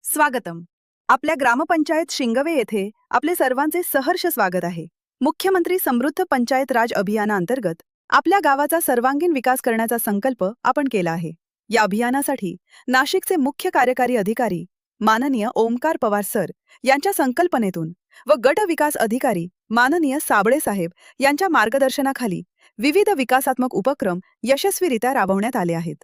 स्वागतम. आपल्या ग्रामपंचायत शिंगवे येथे आपले सर्वांचे सहर्ष स्वागत आहे. मुख्यमंत्री समृद्ध पंचायत राज अभियानाअंतर्गत आपल्या गावाचा सर्वांगीण विकास करण्याचा संकल्प आपण केला आहे. या अभियानासाठी नाशिकचे मुख्य कार्यकारी अधिकारी माननीय ओमकार पवार सर यांच्या संकल्पनेतून व गट विकास अधिकारी माननीय साबळे साहेब यांच्या मार्गदर्शनाखाली विविध विकासात्मक उपक्रम यशस्वीरित्या राबवण्यात आले आहेत.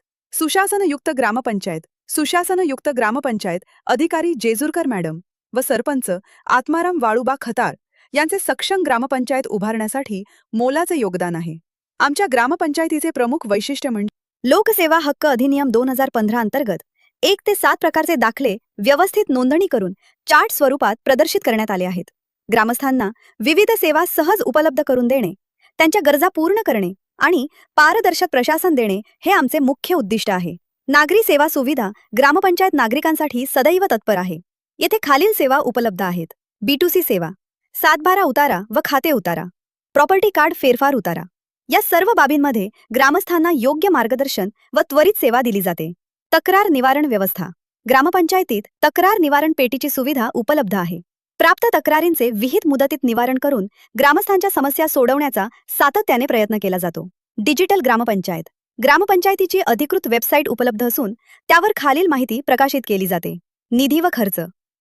सुशासनयुक्त ग्रामपंचायत अधिकारी जेजुरकर मॅडम व सरपंच आत्माराम वाळुबा खतार यांचे सक्षम ग्रामपंचायत उभारण्यासाठी मोलाचे योगदान आहे. आमच्या ग्रामपंचायतीचे प्रमुख वैशिष्ट्य म्हणजे लोकसेवा हक्क अधिनियम 2015 अंतर्गत 1 ते 7 प्रकारचे दाखले व्यवस्थित नोंदणी करून चार्ट स्वरूपात प्रदर्शित करण्यात आले आहेत. ग्रामस्थांना विविध सेवा सहज उपलब्ध करून देणे, त्यांच्या गरजा पूर्ण करणे आणि पारदर्शक प्रशासन देणे हे आमचे मुख्य उद्दिष्ट आहे. नागरी सेवा सुविधा ग्रामपंचायत नागरिकांसाठी सदैव तत्पर आहे. येथे खालील सेवा उपलब्ध आहेत. B2C सेवा, 7/12 उतारा व खाते उतारा, प्रॉपर्टी कार्ड फेरफार उतारा. या सर्व बाबींमध्ये ग्रामस्थांना योग्य मार्गदर्शन व त्वरित सेवा दिली जाते. तक्रार निवारण व्यवस्था, ग्रामपंचायतीत तक्रार निवारण पेटीची सुविधा उपलब्ध आहे. प्राप्त तक्रारींचे विहित मुदतीत निवारण करून ग्रामस्थांच्या समस्या सोडवण्याचा सातत्याने प्रयत्न केला जातो. डिजिटल ग्रामपंचायत, ग्रामपंचायतीची अधिकृत वेबसाईट उपलब्ध असून त्यावर खालील माहिती प्रकाशित केली जाते. निधी व खर्च,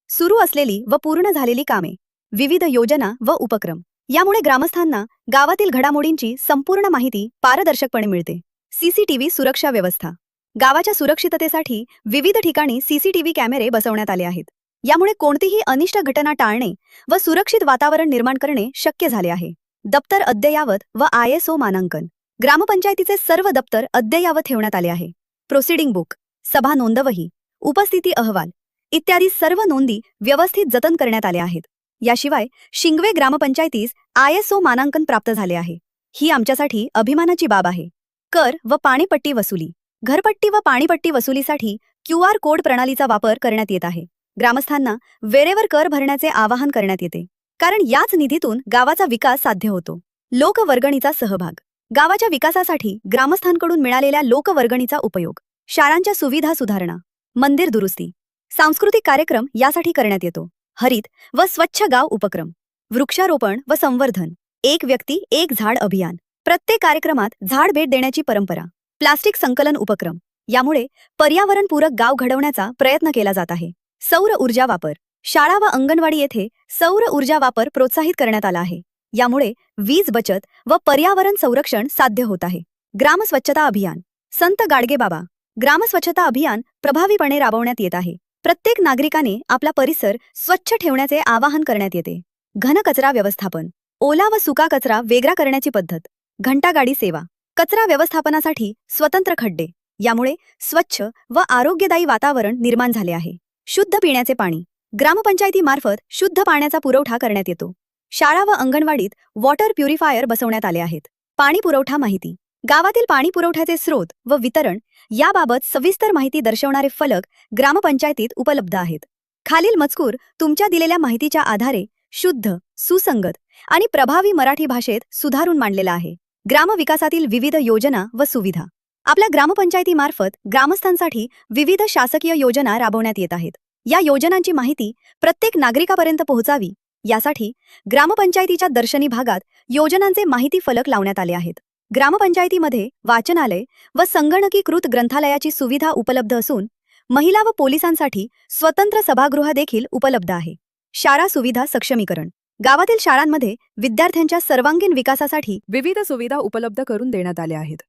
सुरू असलेली व पूर्ण झालेली कामे, विविध योजना व उपक्रम. यामुळे ग्रामस्थांना गावातील घडामोडींची संपूर्ण माहिती पारदर्शकपणे मिळते. CCTV सुरक्षा व्यवस्था, गावाच्या सुरक्षिततेसाठी विविध ठिकाणी CCTV कॅमेरे बसवण्यात आले आहेत. यामुळे कोणतीही अनिष्ट घटना टाळणे व सुरक्षित वातावरण निर्माण करणे शक्य झाले आहे. दप्तर अद्ययावत व ISO मानांकन, ग्रामपंचायतीचे सर्व दप्तर अद्ययावत ठेवण्यात आले आहे. प्रोसिडिंग बुक, सभा नोंदवही, उपस्थिती अहवाल इत्यादी सर्व नोंदी व्यवस्थित जतन करण्यात आल्या आहेत. याशिवाय शिंगवे ग्रामपंचायतीस ISO मानांकन प्राप्त झाले आहे. ही आमच्यासाठी अभिमानाची बाब आहे. कर व पाणीपट्टी वसुली, घरपट्टी व पाणीपट्टी वसुलीसाठी QR कोड प्रणालीचा वापर करण्यात येत आहे. ग्रामस्थांना वेळेवर कर भरण्याचे आवाहन करण्यात येते, कारण याच निधीतून गावाचा विकास साध्य होतो. लोकवर्गणीचा सहभाग, गावाच्या विकासासाठी ग्रामस्थांकडून मिळालेल्या लोकवर्गणीचा उपयोग, शाळांच्या सुविधा सुधारणा, मंदिर दुरुस्ती, सांस्कृतिक कार्यक्रम यासाठी करण्यात येतो. हरित व स्वच्छ गाव उपक्रम, वृक्षारोपण व संवर्धन, एक व्यक्ती एक झाड अभियान, प्रत्येक कार्यक्रमात झाड भेट देण्याची परंपरा, प्लास्टिक संकलन उपक्रम. यामुळे पर्यावरणपूरक गाव घडवण्याचा प्रयत्न केला जात आहे. सौर ऊर्जा वापर, शाळा व अंगणवाडी येथे सौर ऊर्जा वापर प्रोत्साहित करण्यात आला आहे. यामुळे वीज बचत व पर्यावरण संरक्षण साध्य होत आहे. ग्राम स्वच्छता अभियान, संत गाडगेबाबा ग्राम स्वच्छता अभियान प्रभावीपणे राबवण्यात येत आहे. प्रत्येक नागरिकाने आपला परिसर स्वच्छ ठेवण्याचे आवाहन करण्यात येते. घन कचरा व्यवस्थापन, ओला व सुका कचरा वेगळा करण्याची पद्धत, घंटागाडी सेवा, कचरा व्यवस्थापनासाठी स्वतंत्र खड्डे. यामुळे स्वच्छ व आरोग्यदायी वातावरण निर्माण झाले आहे. शुद्ध पिण्याचे पाणी, ग्रामपंचायतीमार्फत शुद्ध पाण्याचा पुरवठा करण्यात येतो. शाळा व अंगणवाडीत वॉटर प्युरिफायर बसवण्यात आले आहेत. पाणी पुरवठा माहिती, गावातील पाणी पुरवठ्याचे स्रोत व वितरण याबाबत सविस्तर माहिती दर्शवणारे फलक ग्रामपंचायतीत उपलब्ध आहेत. खालील मजकूर तुमच्या दिलेल्या माहितीच्या आधारे शुद्ध, सुसंगत आणि प्रभावी मराठी भाषेत सुधारून मांडलेला आहे. ग्रामविकासातील विविध योजना व सुविधा, आपल्या ग्रामपंचायतीमार्फत ग्रामस्थांसाठी विविध शासकीय योजना राबवण्यात येत आहेत. या योजनांची माहिती प्रत्येक नागरिकापर्यंत पोहोचावी यासाठी ग्रामपंचायतीच्या दर्शनी भागात योजनांचे माहिती फलक लावण्यात आले आहेत. ग्रामपंचायतीमध्ये वाचनालय व संगणकीकृत ग्रंथालयाची सुविधा उपलब्ध असून महिला व पोलिसांसाठी स्वतंत्र सभागृह देखील उपलब्ध आहे. शाळा सुविधा सक्षमीकरण, गावातील शाळांमध्ये विद्यार्थ्यांच्या सर्वांगीण विकासासाठी विविध सुविधा उपलब्ध करून देण्यात आल्या आहेत.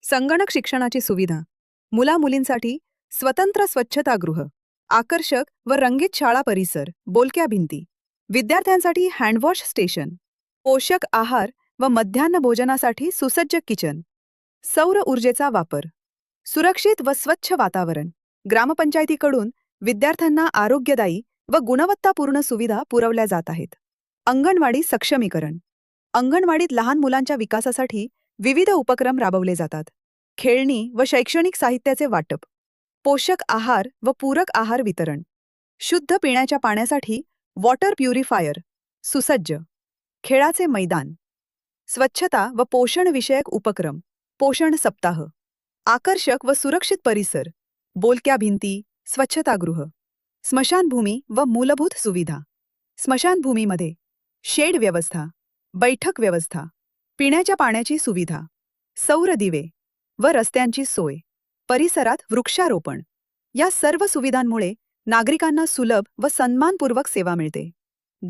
संगणक शिक्षणाची सुविधा, मुला-मुलींसाठी स्वतंत्र स्वच्छतागृह, आकर्षक व रंगीत शाळा परिसर, बोलक्या भिंती, विद्यार्थ्यांसाठी हँडवॉश स्टेशन, पोषक आहार व मध्यान्ह भोजनासाठी सुसज्ज किचन, सौर ऊर्जेचा वापर, सुरक्षित व स्वच्छ वातावरण. ग्रामपंचायतीकडून विद्यार्थ्यांना आरोग्यदायी व गुणवत्तापूर्ण सुविधा पुरवल्या जात आहेत. अंगणवाडी सक्षमीकरण, अंगणवाडीत लहान मुलांच्या विकासासाठी विविध उपक्रम राबवले जातात. खेळणी व शैक्षणिक साहित्याचे वाटप, पोषक आहार व पूरक आहार वितरण, शुद्ध पिण्याच्या पाण्यासाठी वॉटर प्युरिफायर सुसज्ज, खेळाचे मैदान, स्वच्छता व पोषण विषयक उपक्रम, पोषण सप्ताह, आकर्षक व सुरक्षित परिसर, बोलक्या भिंती, स्वच्छतागृह, स्मशानभूमी व मूलभूत सुविधा. स्मशानभूमीमध्ये शेड व्यवस्था, बैठक व्यवस्था, पिण्याच्या पाण्याची सुविधा, सौर दिवे व रस्त्यांची सोय, परिसरात वृक्षारोपण या सर्व सुविधांमुळे नागरिकांना सुलभ व सन्मानपूर्वक सेवा मिळते.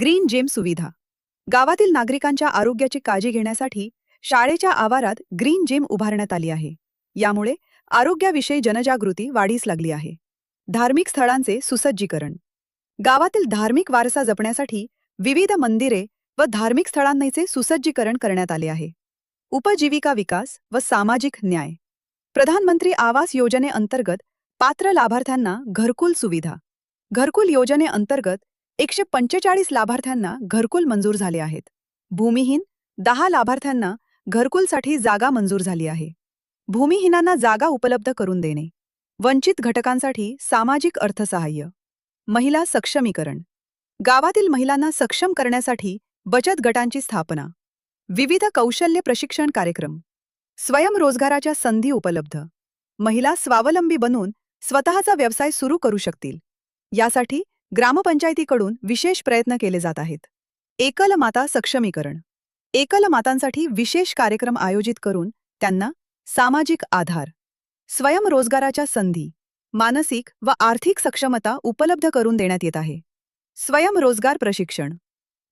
ग्रीन जिम सुविधा. गावातील नागरिकांच्या आरोग्याची काळजी घेण्यासाठी शाळेच्या आवारात ग्रीन जिम उभारण्यात आली आहे. यामुळे आरोग्याविषयी जनजागृती वाढीस लागली आहे. धार्मिक स्थळांचे सुसज्जीकरण. गावातील धार्मिक वारसा जपण्यासाठी विविध मंदिरे व धार्मिक स्थळांचे सुसज्जीकरण करण्यात आले आहे. उपजीविका विकास व सामाजिक न्याय. प्रधानमंत्री आवास योजनेअंतर्गत पात्र लाभार्थ्यांना घरकुल सुविधा. घरकुल योजनेअंतर्गत 145 लाभार्थ्यांना घरकुल मंजूर झाले आहेत. भूमिहीन 10 लाभार्थ्यांना घरकुलसाठी जागा मंजूर झाली आहे. भूमिहीनांना जागा उपलब्ध करून देणे. वंचित घटकांसाठी सामाजिक अर्थसहाय्य. महिला सक्षमीकरण. गावातील महिलांना सक्षम करण्यासाठी बचत गटांची स्थापना. विविध कौशल्य प्रशिक्षण कार्यक्रम. स्वयंरोजगाराच्या संधी उपलब्ध. महिला स्वावलंबी बनून स्वतःचा व्यवसाय सुरू करू शकतील. यासाठी ग्रामपंचायतीकडून विशेष प्रयत्न केले जात आहेत. एकल माता सक्षमीकरण. एकल मातांसाठी विशेष कार्यक्रम आयोजित करून त्यांना सामाजिक आधार, स्वयंरोजगाराच्या संधी, मानसिक व आर्थिक सक्षमता उपलब्ध करून देण्यात येत आहे. स्वयंरोजगार प्रशिक्षण.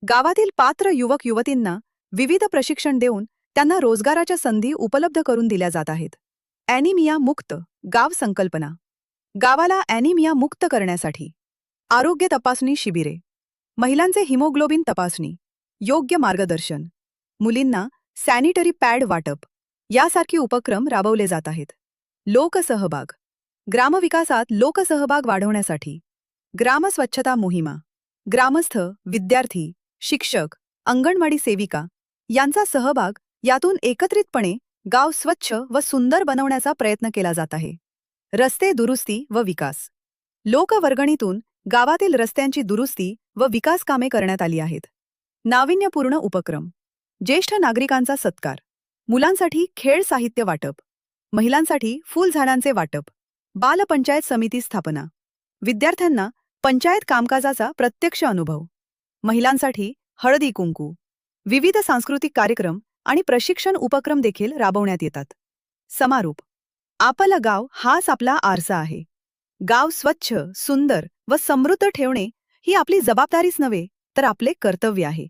गावातील पात्र युवक युवतींना विविध प्रशिक्षण देऊन त्यांना रोजगाराच्या संधी उपलब्ध करून दिल्या जात आहेत. ॲनिमिया मुक्त गाव संकल्पना. गावाला ॲनिमिया मुक्त करण्यासाठी आरोग्य तपासणी शिबिरे, महिलांचे हिमोग्लोबिन तपासणी, योग्य मार्गदर्शन, मुलींना सॅनिटरी पॅड वाटप यासारखे उपक्रम राबवले जात आहेत. लोकसहभाग. ग्रामविकासात लोकसहभाग वाढवण्यासाठी ग्रामस्वच्छता मोहिमा. ग्रामस्थ, विद्यार्थी, शिक्षक, अंगणवाडी सेविका यांचा सहभाग यातून एकत्रितपणे गाव स्वच्छ व सुंदर बनवण्याचा प्रयत्न केला जात आहे. रस्ते दुरुस्ती व विकास. लोकवर्गणीतून गावातील रस्त्यांची दुरुस्ती व विकास कामे करण्यात आली आहेत. नाविन्यपूर्ण उपक्रम. ज्येष्ठ नागरिकांचा सत्कार. मुलांसाठी खेळ साहित्य वाटप. महिलांसाठी फुलझाडांचे वाटप. बालपंचायत समिती स्थापना. विद्यार्थ्यांना पंचायत कामकाजाचा प्रत्यक्ष अनुभव. महिलांसाठी हळदी कुंकू. विविध सांस्कृतिक कार्यक्रम आणि प्रशिक्षण उपक्रम देखील राबवण्यात येतात. समारोप. आपलं गाव हाच आपला आरसा आहे. गाव स्वच्छ, सुंदर व समृद्ध ठेवणे ही आपली जबाबदारीच नव्हे तर आपले कर्तव्य आहे.